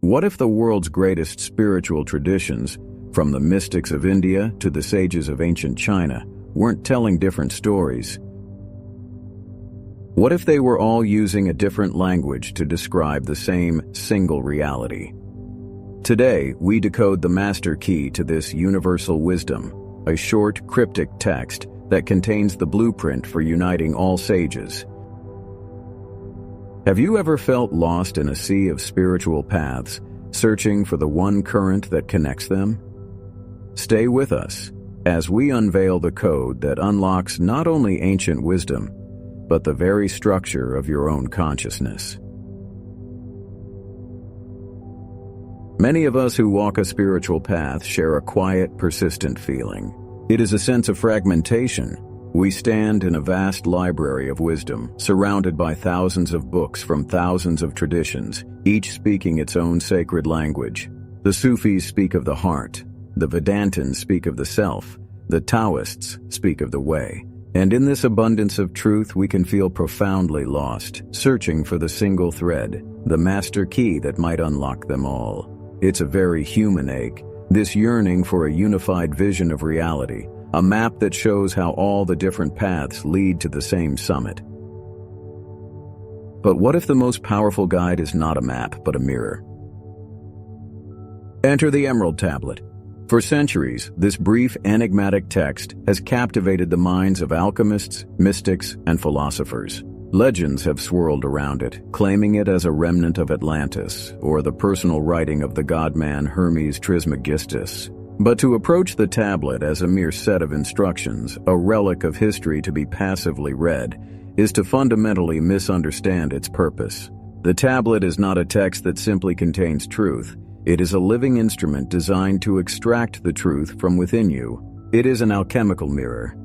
What if the world's greatest spiritual traditions, from the mystics of India to the sages of ancient China, weren't telling different stories? What if they were all using a different language to describe the same single reality? Today, we decode the master key to this universal wisdom, a short, cryptic text that contains the blueprint for uniting all sages. Have you ever felt lost in a sea of spiritual paths, searching for the one current that connects them? Stay with us as we unveil the code that unlocks not only ancient wisdom, but the very structure of your own consciousness. Many of us who walk a spiritual path share a quiet, persistent feeling. It is a sense of fragmentation. We stand in a vast library of wisdom, surrounded by thousands of books from thousands of traditions, each speaking its own sacred language. The Sufis speak of the heart, the Vedantins speak of the self, the Taoists speak of the way. And in this abundance of truth, we can feel profoundly lost, searching for the single thread, the master key that might unlock them all. It's a very human ache, this yearning for a unified vision of reality, a map that shows how all the different paths lead to the same summit. But what if the most powerful guide is not a map, but a mirror? Enter the Emerald Tablet. For centuries, this brief, enigmatic text has captivated the minds of alchemists, mystics, and philosophers. Legends have swirled around it, claiming it as a remnant of Atlantis, or the personal writing of the god-man Hermes Trismegistus. But to approach the tablet as a mere set of instructions, a relic of history to be passively read, is to fundamentally misunderstand its purpose. The tablet is not a text that simply contains truth. It is a living instrument designed to extract the truth from within you. It is an alchemical mirror.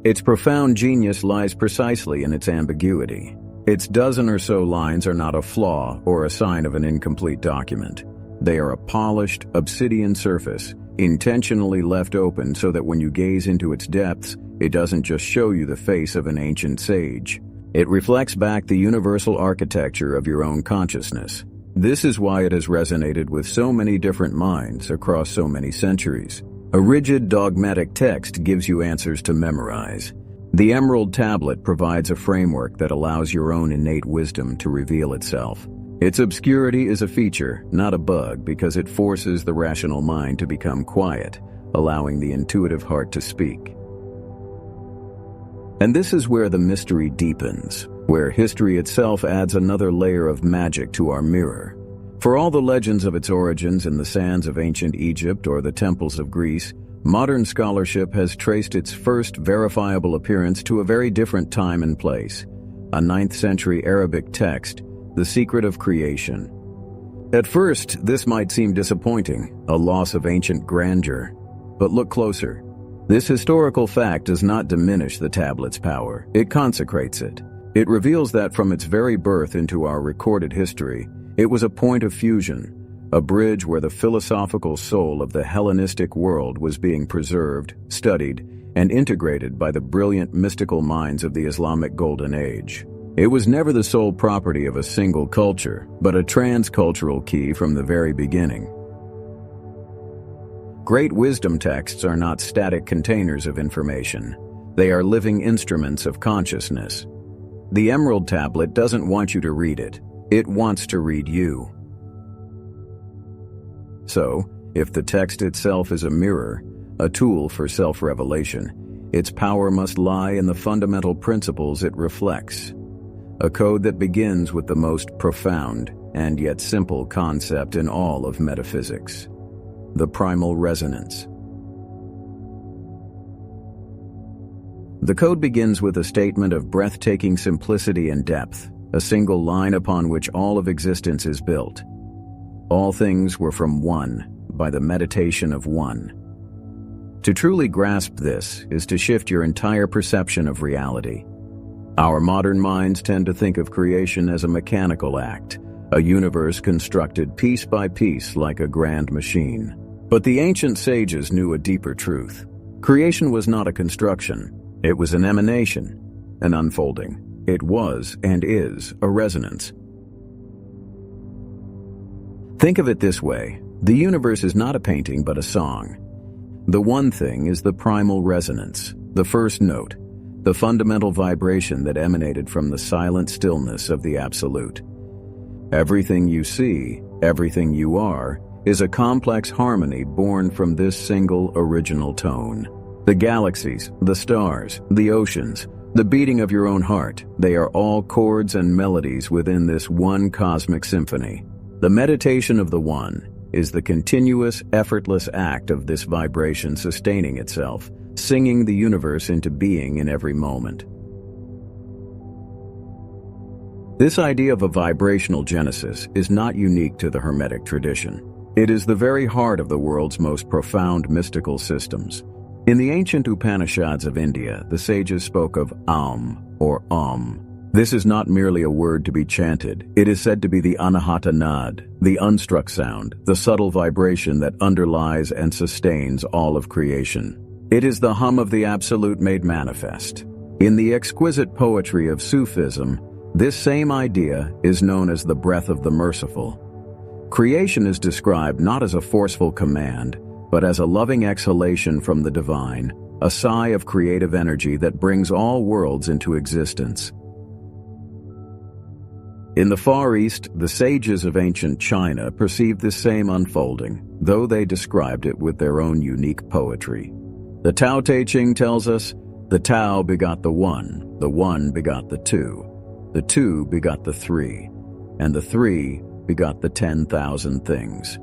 Its profound genius lies precisely in its ambiguity. Its dozen or so lines are not a flaw or a sign of an incomplete document. They are a polished, obsidian surface, intentionally left open so that when you gaze into its depths, it doesn't just show you the face of an ancient sage. It reflects back the universal architecture of your own consciousness. This is why it has resonated with so many different minds across so many centuries. A rigid, dogmatic text gives you answers to memorize. The Emerald Tablet provides a framework that allows your own innate wisdom to reveal itself. Its obscurity is a feature, not a bug, because it forces the rational mind to become quiet, allowing the intuitive heart to speak. And this is where the mystery deepens, where history itself adds another layer of magic to our mirror. For all the legends of its origins in the sands of ancient Egypt or the temples of Greece, modern scholarship has traced its first verifiable appearance to a very different time and place, a 9th century Arabic text, The Secret of Creation. At first, this might seem disappointing, a loss of ancient grandeur. But look closer. This historical fact does not diminish the tablet's power, it consecrates it. It reveals that from its very birth into our recorded history, it was a point of fusion, a bridge where the philosophical soul of the Hellenistic world was being preserved, studied, and integrated by the brilliant mystical minds of the Islamic Golden Age. It was never the sole property of a single culture, but a transcultural key from the very beginning. Great wisdom texts are not static containers of information. They are living instruments of consciousness. The Emerald Tablet doesn't want you to read it. It wants to read you. So, if the text itself is a mirror, a tool for self-revelation, its power must lie in the fundamental principles it reflects. A code that begins with the most profound and yet simple concept in all of metaphysics: the primal resonance. The code begins with a statement of breathtaking simplicity and depth, a single line upon which all of existence is built. All things were from one, by the meditation of one. To truly grasp this is to shift your entire perception of reality. Our modern minds tend to think of creation as a mechanical act, a universe constructed piece by piece like a grand machine. But the ancient sages knew a deeper truth. Creation was not a construction. It was an emanation, an unfolding. It was and is a resonance. Think of it this way. The universe is not a painting but a song. The one thing is the primal resonance, the first note, the fundamental vibration that emanated from the silent stillness of the Absolute. Everything you see, everything you are, is a complex harmony born from this single original tone. The galaxies, the stars, the oceans, the beating of your own heart, they are all chords and melodies within this one cosmic symphony. The meditation of the One is the continuous, effortless act of this vibration sustaining itself, singing the universe into being in every moment. This idea of a vibrational genesis is not unique to the Hermetic tradition. It is the very heart of the world's most profound mystical systems. In the ancient Upanishads of India, the sages spoke of or Om. This is not merely a word to be chanted. It is said to be the anahata nad, the unstruck sound, the subtle vibration that underlies and sustains all of creation. It is the hum of the Absolute made manifest. In the exquisite poetry of Sufism, this same idea is known as the breath of the merciful. Creation is described not as a forceful command, but as a loving exhalation from the divine, a sigh of creative energy that brings all worlds into existence. In the Far East, the sages of ancient China perceived this same unfolding, though they described it with their own unique poetry. The Tao Te Ching tells us, the Tao begot the One begot the Two begot the Three, and the Three begot the 10,000 things.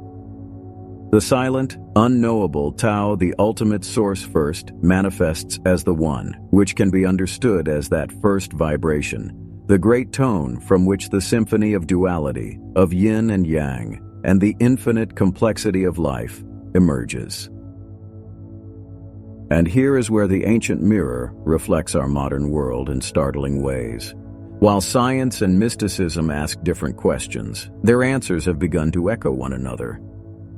The silent, unknowable Tao, the ultimate source first, manifests as the One, which can be understood as that first vibration, the great tone from which the symphony of duality, of yin and yang, and the infinite complexity of life emerges. And here is where the ancient mirror reflects our modern world in startling ways. While science and mysticism ask different questions, their answers have begun to echo one another.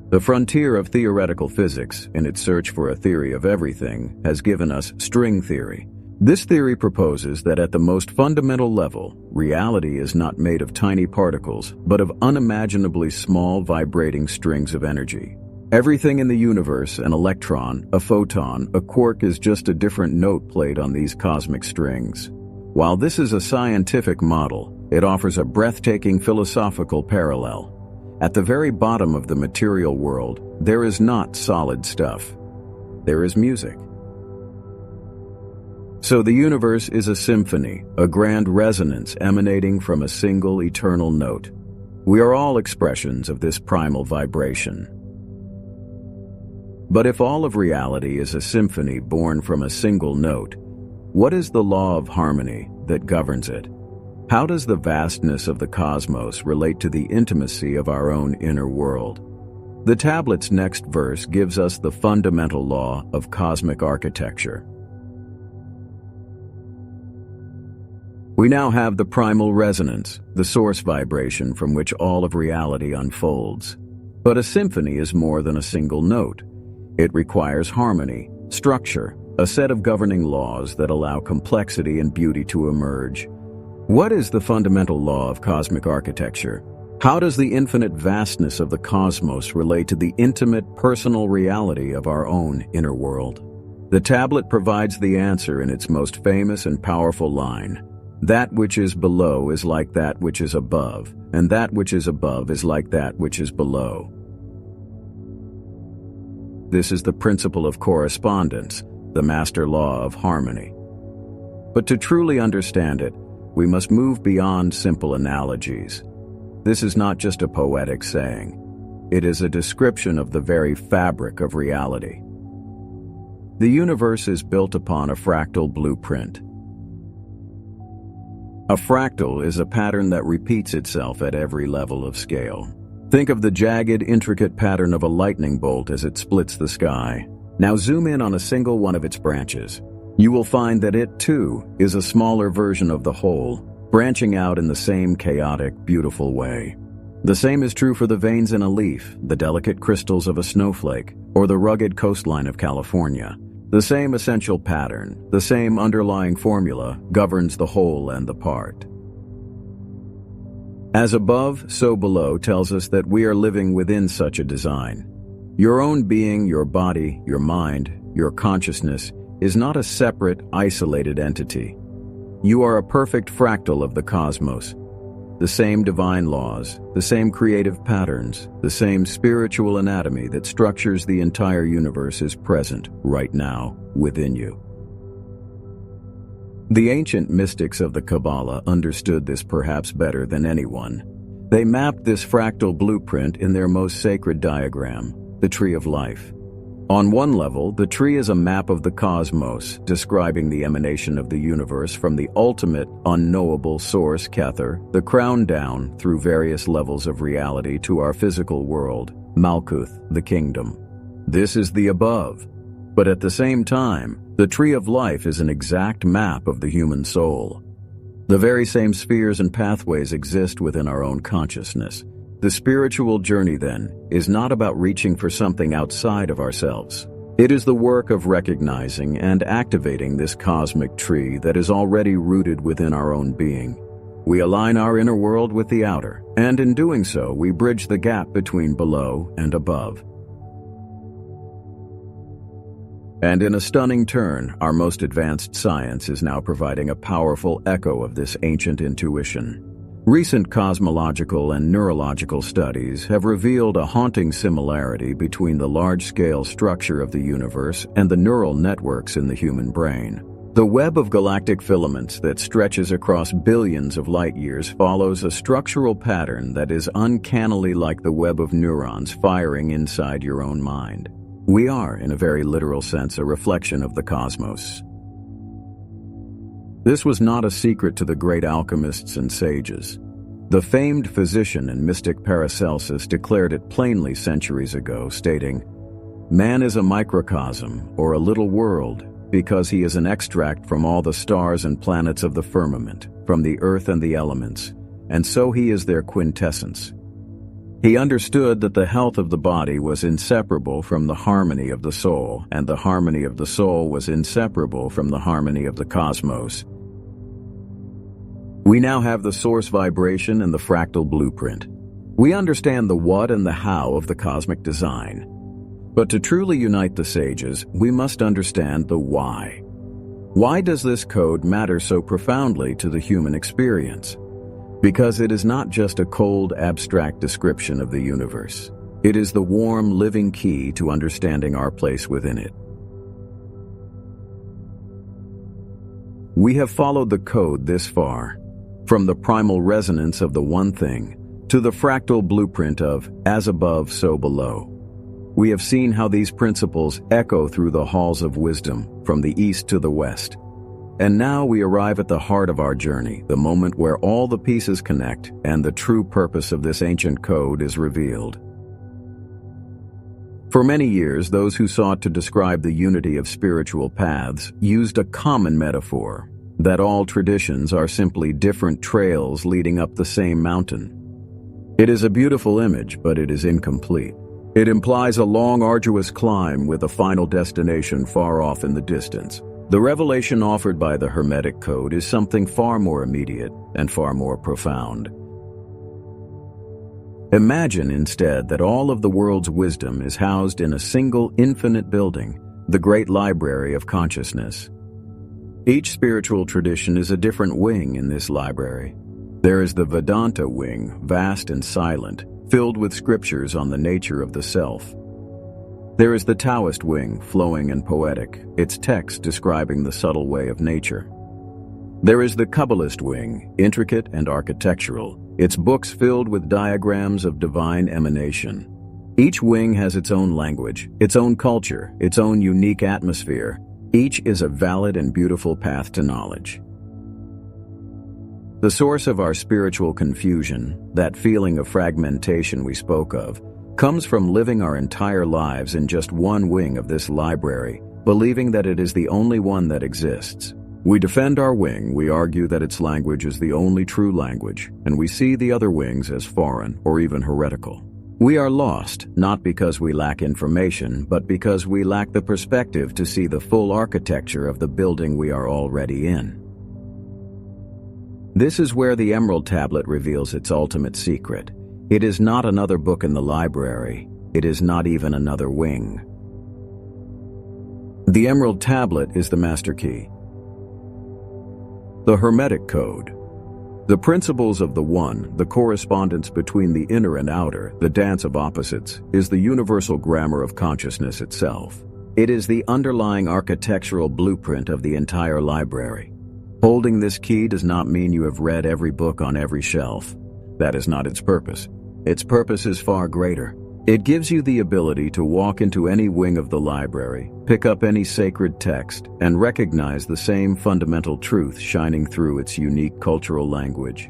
The frontier of theoretical physics, in its search for a theory of everything, has given us string theory. This theory proposes that at the most fundamental level, reality is not made of tiny particles, but of unimaginably small vibrating strings of energy. Everything in the universe, an electron, a photon, a quark, is just a different note played on these cosmic strings. While this is a scientific model, it offers a breathtaking philosophical parallel. At the very bottom of the material world, there is not solid stuff. There is music. So the universe is a symphony, a grand resonance emanating from a single eternal note. We are all expressions of this primal vibration. But if all of reality is a symphony born from a single note, what is the law of harmony that governs it? How does the vastness of the cosmos relate to the intimacy of our own inner world? The tablet's next verse gives us the fundamental law of cosmic architecture. We now have the primal resonance, the source vibration from which all of reality unfolds. But a symphony is more than a single note. It requires harmony, structure, a set of governing laws that allow complexity and beauty to emerge. What is the fundamental law of cosmic architecture? How does the infinite vastness of the cosmos relate to the intimate, personal reality of our own inner world? The tablet provides the answer in its most famous and powerful line. That which is below is like that which is above, and that which is above is like that which is below. This is the principle of correspondence, the master law of harmony. But to truly understand it, we must move beyond simple analogies. This is not just a poetic saying. It is a description of the very fabric of reality. The universe is built upon a fractal blueprint. A fractal is a pattern that repeats itself at every level of scale. Think of the jagged, intricate pattern of a lightning bolt as it splits the sky. Now zoom in on a single one of its branches. You will find that it, too, is a smaller version of the whole, branching out in the same chaotic, beautiful way. The same is true for the veins in a leaf, the delicate crystals of a snowflake, or the rugged coastline of California. The same essential pattern, the same underlying formula, governs the whole and the part. As above, so below tells us that we are living within such a design. Your own being, your body, your mind, your consciousness is not a separate, isolated entity. You are a perfect fractal of the cosmos. The same divine laws, the same creative patterns, the same spiritual anatomy that structures the entire universe is present right now within you. The ancient mystics of the Kabbalah understood this perhaps better than anyone. They mapped this fractal blueprint in their most sacred diagram, the Tree of Life. On one level, the tree is a map of the cosmos, describing the emanation of the universe from the ultimate, unknowable source, Kether, the crown down through various levels of reality to our physical world, Malkuth, the kingdom. This is the above. But at the same time, the Tree of Life is an exact map of the human soul. The very same spheres and pathways exist within our own consciousness. The spiritual journey, then, is not about reaching for something outside of ourselves. It is the work of recognizing and activating this cosmic tree that is already rooted within our own being. We align our inner world with the outer, and in doing so, we bridge the gap between below and above. And in a stunning turn, our most advanced science is now providing a powerful echo of this ancient intuition. Recent cosmological and neurological studies have revealed a haunting similarity between the large-scale structure of the universe and the neural networks in the human brain. The web of galactic filaments that stretches across billions of light-years follows a structural pattern that is uncannily like the web of neurons firing inside your own mind. We are, in a very literal sense, a reflection of the cosmos. This was not a secret to the great alchemists and sages. The famed physician and mystic Paracelsus declared it plainly centuries ago, stating, "Man is a microcosm, or a little world, because he is an extract from all the stars and planets of the firmament, from the earth and the elements, and so he is their quintessence." He understood that the health of the body was inseparable from the harmony of the soul, and the harmony of the soul was inseparable from the harmony of the cosmos. We now have the source vibration and the fractal blueprint. We understand the what and the how of the cosmic design. But to truly unite the sages, we must understand the why. Why does this code matter so profoundly to the human experience? Because it is not just a cold, abstract description of the universe. It is the warm, living key to understanding our place within it. We have followed the code this far, from the primal resonance of the one thing to the fractal blueprint of as above, so below. We have seen how these principles echo through the halls of wisdom from the east to the west. And now we arrive at the heart of our journey, the moment where all the pieces connect and the true purpose of this ancient code is revealed. For many years, those who sought to describe the unity of spiritual paths used a common metaphor, that all traditions are simply different trails leading up the same mountain. It is a beautiful image, but it is incomplete. It implies a long, arduous climb with a final destination far off in the distance. The revelation offered by the Hermetic code is something far more immediate and far more profound. Imagine instead that all of the world's wisdom is housed in a single infinite building, the great library of consciousness. Each spiritual tradition is a different wing in this library. There is the Vedanta wing, vast and silent, filled with scriptures on the nature of the self. There is the Taoist wing, flowing and poetic, its text describing the subtle way of nature. There is the Kabbalist wing, intricate and architectural, its books filled with diagrams of divine emanation. Each wing has its own language, its own culture, its own unique atmosphere. Each is a valid and beautiful path to knowledge. The source of our spiritual confusion, that feeling of fragmentation we spoke of, comes from living our entire lives in just one wing of this library, believing that it is the only one that exists. We defend our wing, we argue that its language is the only true language, and we see the other wings as foreign or even heretical. We are lost, not because we lack information, but because we lack the perspective to see the full architecture of the building we are already in. This is where the Emerald Tablet reveals its ultimate secret. It is not another book in the library. It is not even another wing. The Emerald Tablet is the master key. The Hermetic Code. The principles of the One, the correspondence between the inner and outer, the dance of opposites, is the universal grammar of consciousness itself. It is the underlying architectural blueprint of the entire library. Holding this key does not mean you have read every book on every shelf. That is not its purpose. Its purpose is far greater. It gives you the ability to walk into any wing of the library, pick up any sacred text, and recognize the same fundamental truth shining through its unique cultural language.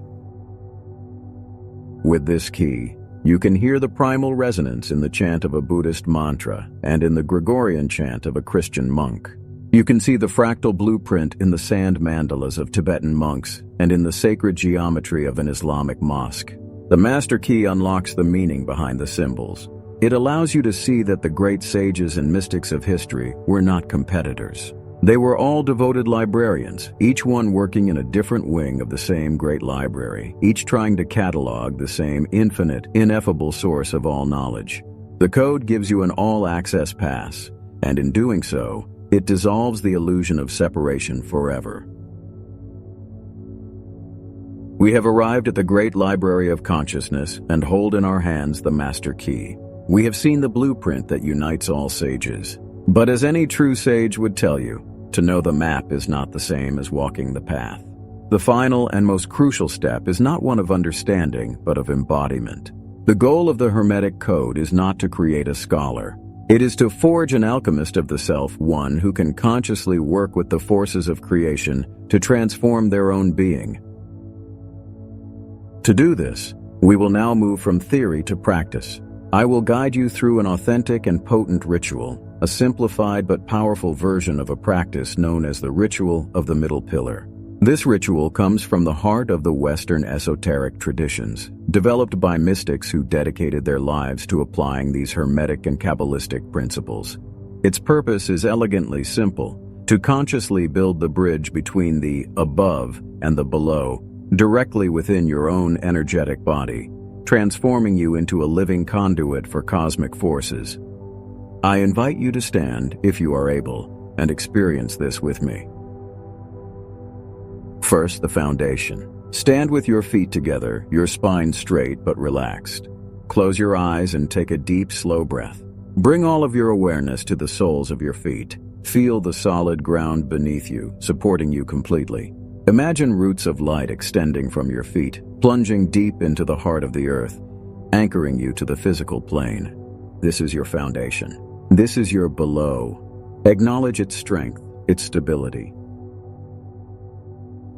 With this key, you can hear the primal resonance in the chant of a Buddhist mantra and in the Gregorian chant of a Christian monk. You can see the fractal blueprint in the sand mandalas of Tibetan monks and in the sacred geometry of an Islamic mosque. The master key unlocks the meaning behind the symbols. It allows you to see that the great sages and mystics of history were not competitors. They were all devoted librarians, each one working in a different wing of the same great library, each trying to catalog the same infinite, ineffable source of all knowledge. The code gives you an all-access pass, and in doing so, it dissolves the illusion of separation forever. We have arrived at the great library of consciousness and hold in our hands the master key. We have seen the blueprint that unites all sages. But as any true sage would tell you, to know the map is not the same as walking the path. The final and most crucial step is not one of understanding, but of embodiment. The goal of the Hermetic Code is not to create a scholar. It is to forge an alchemist of the self, one who can consciously work with the forces of creation to transform their own being. To do this, we will now move from theory to practice. I will guide you through an authentic and potent ritual, a simplified but powerful version of a practice known as the ritual of the middle pillar. This ritual comes from the heart of the Western esoteric traditions, developed by mystics who dedicated their lives to applying these Hermetic and Kabbalistic principles. Its purpose is elegantly simple: to consciously build the bridge between the above and the below, directly within your own energetic body, transforming you into a living conduit for cosmic forces. I invite you to stand, if you are able, and experience this with me. First, the foundation. Stand with your feet together, your spine straight but relaxed. Close your eyes and take a deep, slow breath. Bring all of your awareness to the soles of your feet. Feel the solid ground beneath you, supporting you completely. Imagine roots of light extending from your feet, plunging deep into the heart of the earth, anchoring you to the physical plane. This is your foundation. This is your below. Acknowledge its strength, its stability.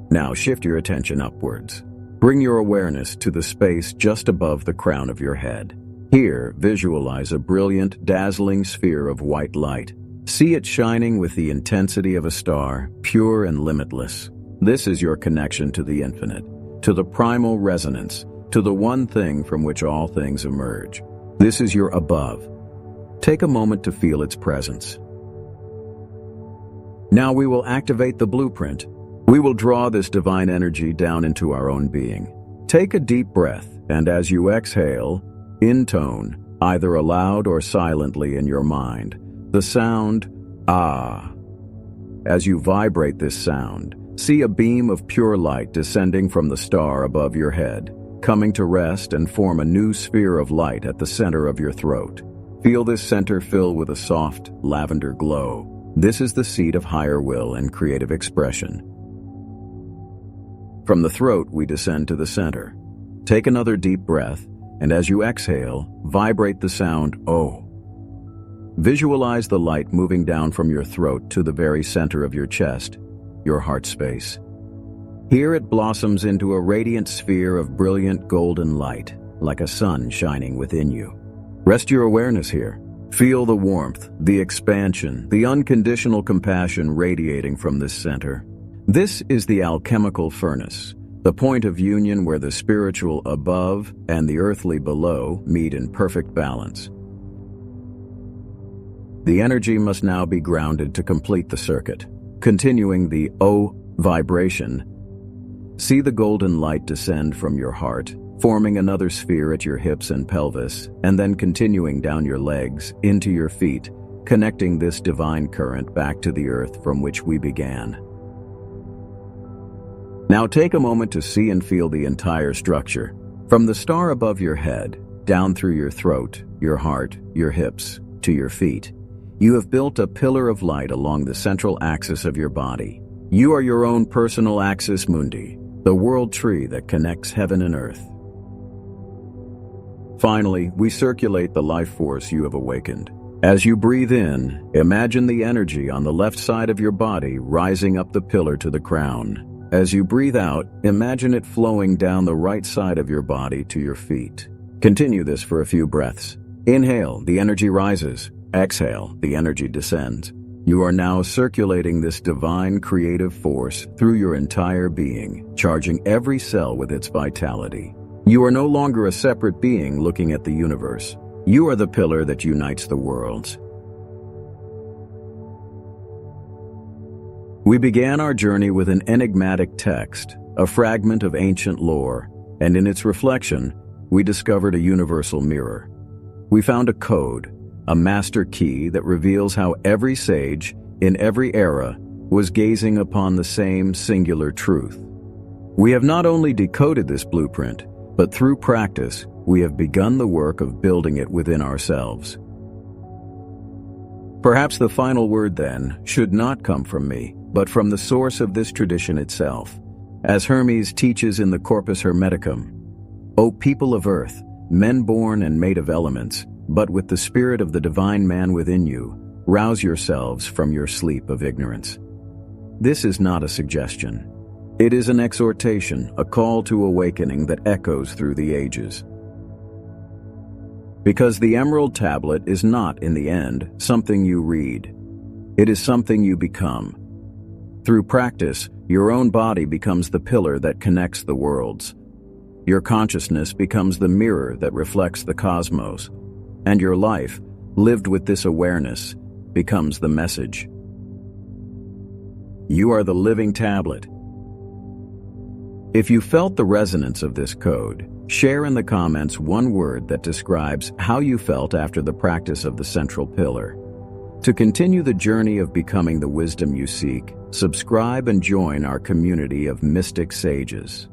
Now shift your attention upwards. Bring your awareness to the space just above the crown of your head. Here, visualize a brilliant, dazzling sphere of white light. See it shining with the intensity of a star, pure and limitless. This is your connection to the infinite, to the primal resonance, to the one thing from which all things emerge. This is your above. Take a moment to feel its presence. Now we will activate the blueprint. We will draw this divine energy down into our own being. Take a deep breath, and as you exhale, intone, either aloud or silently in your mind, the sound, ah. As you vibrate this sound, see a beam of pure light descending from the star above your head, coming to rest and form a new sphere of light at the center of your throat. Feel this center fill with a soft, lavender glow. This is the seat of higher will and creative expression. From the throat, we descend to the center. Take another deep breath, and as you exhale, vibrate the sound O. Visualize the light moving down from your throat to the very center of your chest, your heart space. Here it blossoms into a radiant sphere of brilliant golden light, like a sun shining within you. Rest your awareness here. Feel the warmth, the expansion, the unconditional compassion radiating from this center. This is the alchemical furnace, the point of union where the spiritual above and the earthly below meet in perfect balance. The energy must now be grounded to complete the circuit, continuing the O vibration. See the golden light descend from your heart, forming another sphere at your hips and pelvis, and then continuing down your legs, into your feet, connecting this divine current back to the earth from which we began. Now take a moment to see and feel the entire structure, from the star above your head, down through your throat, your heart, your hips, to your feet. You have built a pillar of light along the central axis of your body. You are your own personal axis mundi, the world tree that connects heaven and earth. Finally, we circulate the life force you have awakened. As you breathe in, imagine the energy on the left side of your body rising up the pillar to the crown. As you breathe out, imagine it flowing down the right side of your body to your feet. Continue this for a few breaths. Inhale, the energy rises. Exhale, the energy descends. You are now circulating this divine creative force through your entire being, charging every cell with its vitality. You are no longer a separate being looking at the universe. You are the pillar that unites the worlds. We began our journey with an enigmatic text, a fragment of ancient lore, and in its reflection, we discovered a universal mirror. We found a code, a master key that reveals how every sage, in every era, was gazing upon the same singular truth. We have not only decoded this blueprint, but through practice, we have begun the work of building it within ourselves. Perhaps the final word, then, should not come from me, but from the source of this tradition itself. As Hermes teaches in the Corpus Hermeticum, O people of earth, men born and made of elements, but with the spirit of the divine man within you, rouse yourselves from your sleep of ignorance. This is not a suggestion. It is an exhortation, a call to awakening that echoes through the ages. Because the Emerald Tablet is not, in the end, something you read. It is something you become. Through practice, your own body becomes the pillar that connects the worlds. Your consciousness becomes the mirror that reflects the cosmos, and your life, lived with this awareness, becomes the message. You are the living tablet. If you felt the resonance of this code, share in the comments one word that describes how you felt after the practice of the central pillar. To continue the journey of becoming the wisdom you seek, subscribe and join our community of mystic sages.